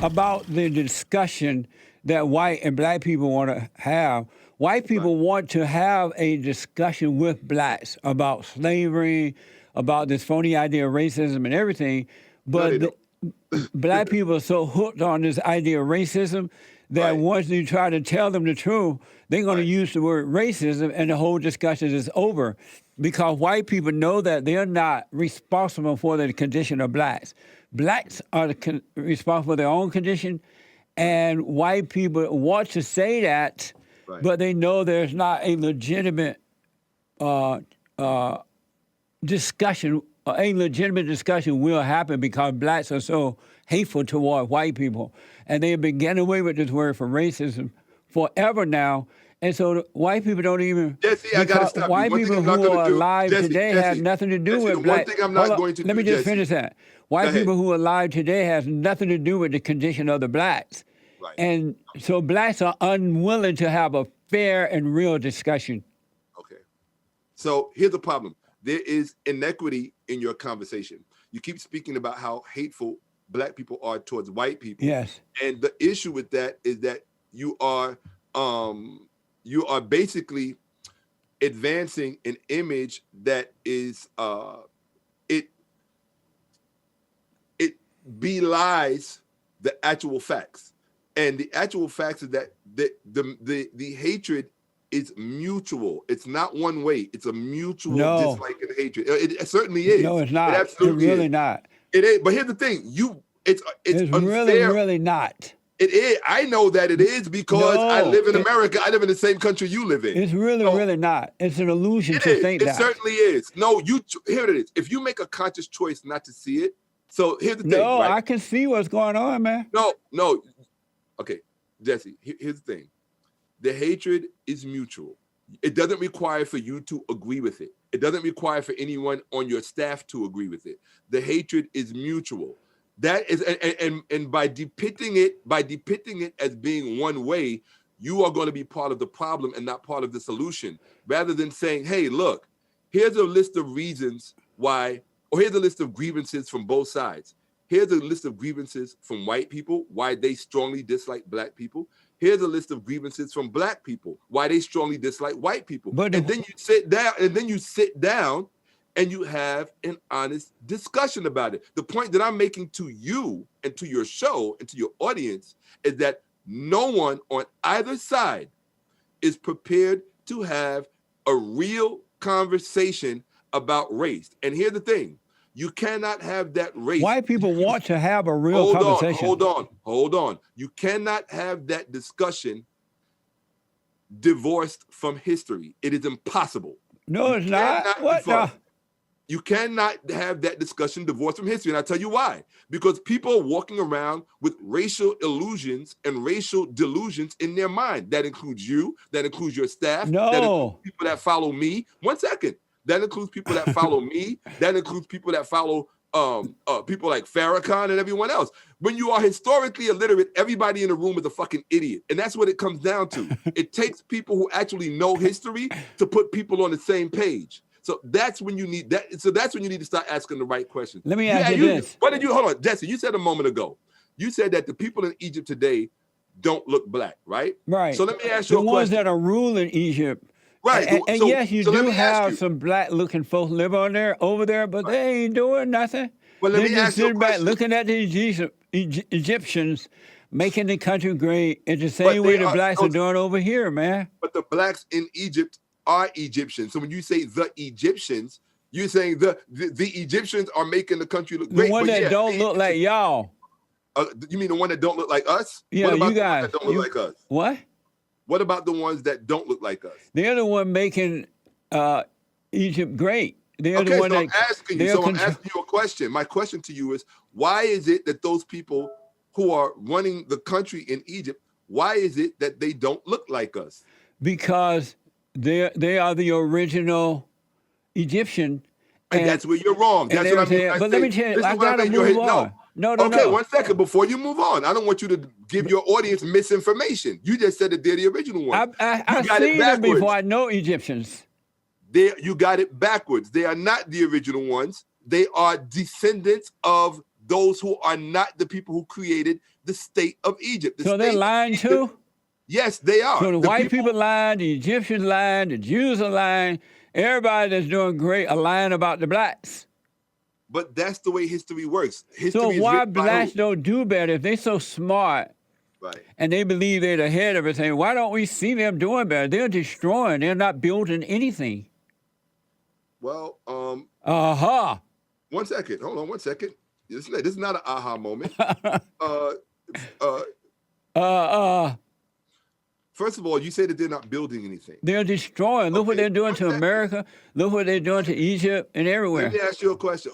about the discussion that white and black people want to have. White people want to have a discussion with blacks about slavery, about this phony idea of racism and everything, No, but they don't. black people are so hooked on this idea of racism that Right. once you try to tell them the truth, they're going to Right. use the word racism and the whole discussion is over because white people know that they're not responsible for the condition of blacks. Blacks are responsible for their own condition, and white people want to say that, Right. but they know there's not a legitimate discussion. A legitimate discussion will happen because blacks are so hateful toward white people, and they have been getting away with this word for racism forever now. And so the white people don't even. Jesse, I gotta Because stop you. white One thing people I'm not who gonna are do, alive Jesse, today have Jesse, nothing to do Jesse, with the black. one thing I'm Hold not up, going to let do, me just Jesse. finish that. Go White ahead. people who are alive today has nothing to do with the condition of the blacks. Right. And so blacks are unwilling to have a fair and real discussion. Okay. So here's the problem. There is inequity in your conversation. You keep speaking about how hateful black people are towards white people. Yes. And the issue with that is that you are basically advancing an image that is it belies the actual facts. And the actual facts is that the hatred is mutual. It's not one way. It's a mutual No. dislike and hatred. It certainly is. No, it's not. It absolutely It's really is. not. It is. But here's the thing. It's It's unfair. really not. It is. I know that it is because I No, live in America. I live in the same country you live in. It's really not. It's an illusion It to is. think It that. certainly is. No, here it is. If you make a conscious choice not to see it, so here's the thing, No, right? I can see what's going on, man. No. Okay, Jesse, here's the thing. The hatred is mutual. It doesn't require for you to agree with it. It doesn't require for anyone on your staff to agree with it. The hatred is mutual. That is, and by depicting it as being one way, you are going to be part of the problem and not part of the solution. Rather than saying, hey, look, here's a list of reasons why, or here's a list of grievances from both sides. Here's a list of grievances from white people, why they strongly dislike black people. Here's a list of grievances from black people, why they strongly dislike white people. But and then you sit down and you have an honest discussion about it. The point that I'm making to you and to your show and to your audience is that no one on either side is prepared to have a real conversation about race. And here's the thing. You cannot have that race. White people want to have a real conversation. Hold on. You cannot have that discussion divorced from history. It is impossible. No, it's not. What the? You cannot have that discussion divorced from history. And I'll tell you why. Because people are walking around with racial illusions and racial delusions in their mind. That includes you. That includes your staff. No. That includes people that follow me. 1 second. That includes people that follow me. That includes people that follow people like Farrakhan and everyone else. When you are historically illiterate, everybody in the room is a fucking idiot. And that's what it comes down to. It takes people who actually know history to put people on the same page. So that's when you need that. So that's when you need to start asking the right questions. Let me ask you this. What did you, hold on, Jesse, you said a moment ago, you said that the people in Egypt today don't look black, right? Right. So let me ask you a question. The ones that are ruling Egypt. Right. And yes, you do have some black-looking folks live over there, but they ain't doing nothing. Well, let me They're ask just you a sitting back question. looking at the Egyptians making the country great in the same way the blacks are doing over here, man. But the blacks in Egypt are Egyptians. So when you say the Egyptians, you're saying the Egyptians are making the country look great. The one that don't look like y'all. You mean the one that don't look like us? Yeah, what about you guys. The ones that don't look like us? What? What about the ones that don't look like us? They're the one making Egypt great. They're the one I'm asking you a question. My question to you is, why is it that those people who are running the country in Egypt, why is it that they don't look like us? Because they are the original Egyptian. And that's where you're wrong. That's what I mean. But let me tell you, I got to move on. No. Okay, 1 second before you move on. I don't want you to give your audience misinformation. You just said that they're the original one. I've seen them before. I know Egyptians. You got it backwards. They are not the original ones. They are descendants of those who are not the people who created the state of Egypt. So they're lying too? Yes, they are. So the white people lying, the Egyptians lying, the Jews are lying, everybody that's doing great are lying about the blacks. But that's the way history works. History So is why written by blacks who? don't do better if they're so smart Right. and they believe they're ahead of everything? Why don't we see them doing better? They're destroying. They're not building anything. Well, Aha. 1 second. Hold on 1 second. This is not an aha moment. First of all, you say that they're not building anything. They're destroying. Look what they're doing to America. Look what they're doing to Egypt and everywhere. Let me ask you a question.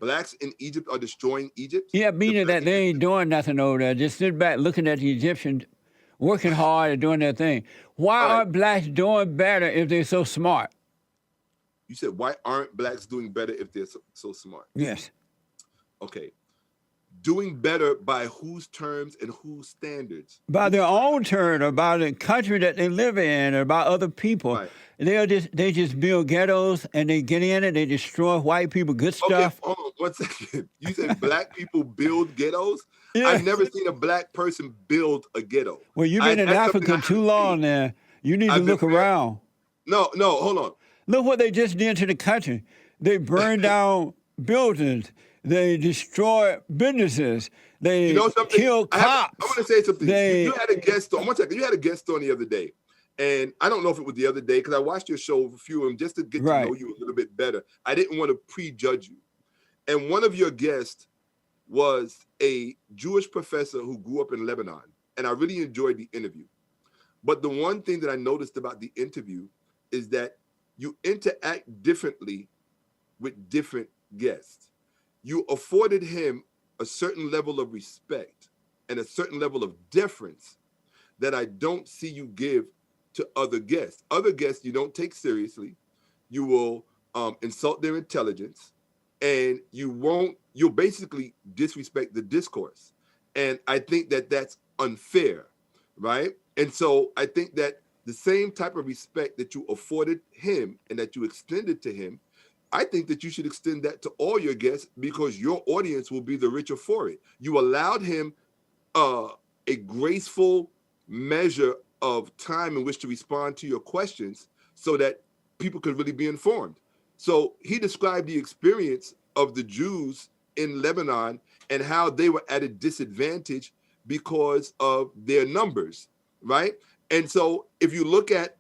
Blacks in Egypt are destroying Egypt? Yeah, meaning that they ain't doing nothing over there. Just sit back looking at the Egyptians working hard and doing their thing. Why aren't blacks doing better if they're so smart? You said, why aren't blacks doing better if they're so smart? Yes. Okay. Doing better by whose terms and whose standards? By their own turn, or by the country that they live in, or by other people. Right. They just build ghettos and they get in it, they destroy white people, good stuff. Okay, hold on 1 second. You said black people build ghettos? Yeah. I've never seen a black person build a ghetto. Well, you've been in Africa too long now. You need to look around. No, hold on. Look what they just did to the country. They burned down buildings. They destroy businesses. They kill cops. I want to say something. You had a guest on. 1 second. You had a guest on the other day. And I don't know if it was the other day because I watched your show, a few of them, just to get to know you a little bit better. I didn't want to prejudge you. And one of your guests was a Jewish professor who grew up in Lebanon. And I really enjoyed the interview. But the one thing that I noticed about the interview is that you interact differently with different guests. You afforded him a certain level of respect and a certain level of deference that I don't see you give to other guests. Other guests you don't take seriously. You will insult their intelligence, and you'll basically disrespect the discourse. And I think that that's unfair, right? And so I think that the same type of respect that you afforded him and that you extended to him, I think that you should extend that to all your guests because your audience will be the richer for it. You allowed him a graceful measure of time in which to respond to your questions so that people could really be informed. So he described the experience of the Jews in Lebanon and how they were at a disadvantage because of their numbers, right? And so if you look at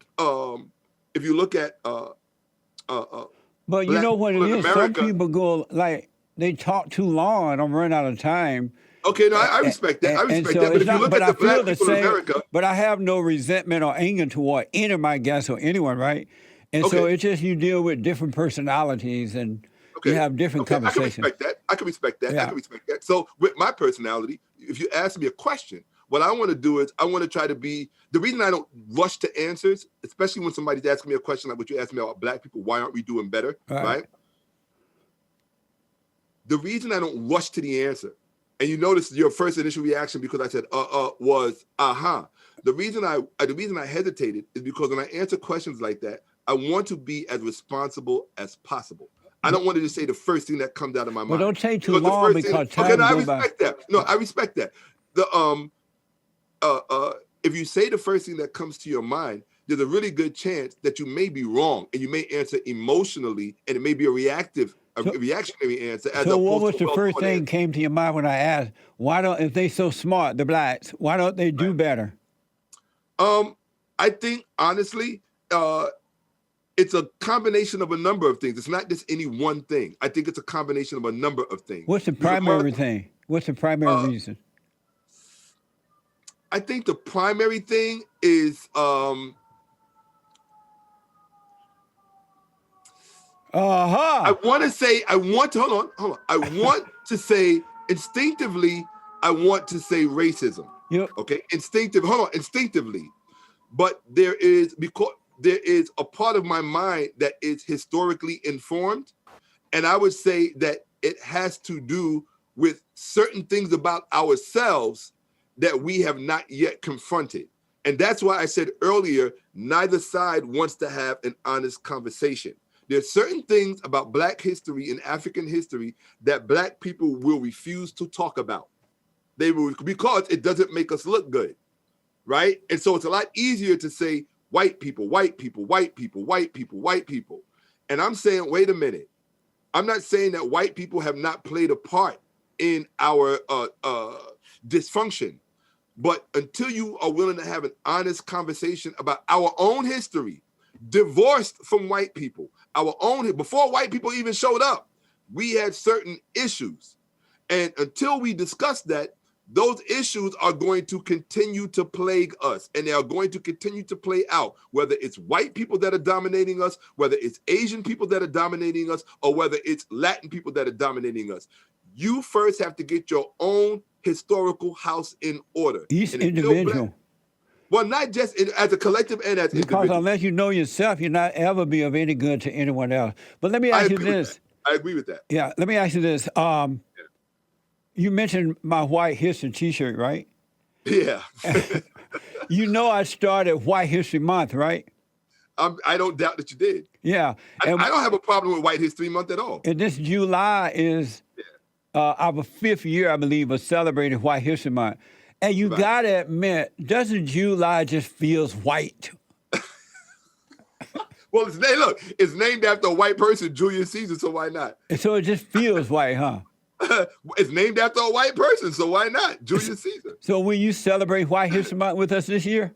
but you know what it is? Some people go like they talk too long and I'm running out of time. Okay, no, I respect that. I respect that. But if you look at the black people in America, but I have no resentment or anger toward any of my guests or anyone, right? And so it's just you deal with different personalities and you have different conversations. I can respect that. I can respect that. So with my personality, if you ask me a question, what I want to do is I want to try to be, the reason I don't rush to answers, especially when somebody's asking me a question like what you asked me about black people, why aren't we doing better, right? The reason I don't rush to the answer, and you notice your first initial reaction because I said, was, The reason I hesitated is because when I answer questions like that, I want to be as responsible as possible. I don't want to just say the first thing that comes out of my mind. Well, don't take too long because time I respect that. No, I respect that. If you say the first thing that comes to your mind, there's a really good chance that you may be wrong and you may answer emotionally and it may be a reactionary answer. So what was the first thing came to your mind when I asked, if they so smart, the blacks, why don't they do better? I think honestly, it's a combination of a number of things. It's not just any one thing. I think it's a combination of a number of things. What's the primary thing? What's the primary reason? I think the primary thing is I want to say instinctively, I want to say racism. Yep. Okay, instinctively. But there is a part of my mind that is historically informed. And I would say that it has to do with certain things about ourselves that we have not yet confronted. And that's why I said earlier, neither side wants to have an honest conversation There's certain things about Black history and African history that Black people will refuse to talk about. They will, because it doesn't make us look good, right? And so it's a lot easier to say white people, white people, white people, white people, white people. And I'm saying, wait a minute. I'm not saying that white people have not played a part in our dysfunction, but until you are willing to have an honest conversation about our own history, divorced from white people, our own, before white people even showed up, we had certain issues. And until we discuss that, those issues are going to continue to plague us, and they are going to continue to play out, whether it's white people that are dominating us, whether it's Asian people that are dominating us, or whether it's Latin people that are dominating us. You first have to get your own historical house in order. Each individual. Well, not just as a collective and as because individuals. Unless you know yourself, you'll not ever be of any good to anyone else. But let me ask you this. I agree with that. Yeah, let me ask you this. You mentioned my White History T-shirt, right? Yeah. You know I started White History Month, right? I don't doubt that you did. Yeah. I don't have a problem with White History Month at all. And this July is our 5th year, I believe, of celebrating White History Month. And you got to admit, doesn't July just feels white? Well, it's named after a white person, Julius Caesar, so why not? And so it just feels white, huh? It's named after a white person, so why not? Julius Caesar. So will you celebrate White History Month with us this year?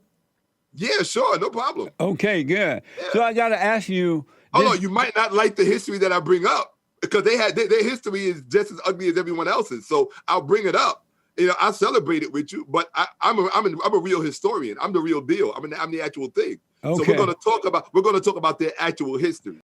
Yeah, sure, no problem. Okay, good. Yeah. So I got to ask you. Although you might not like the history that I bring up, because their history is just as ugly as everyone else's. So I'll bring it up. I'll celebrate it with you. But I'm a real historian. I'm the real deal. I'm the actual thing. Okay. So we're going to talk about their actual history.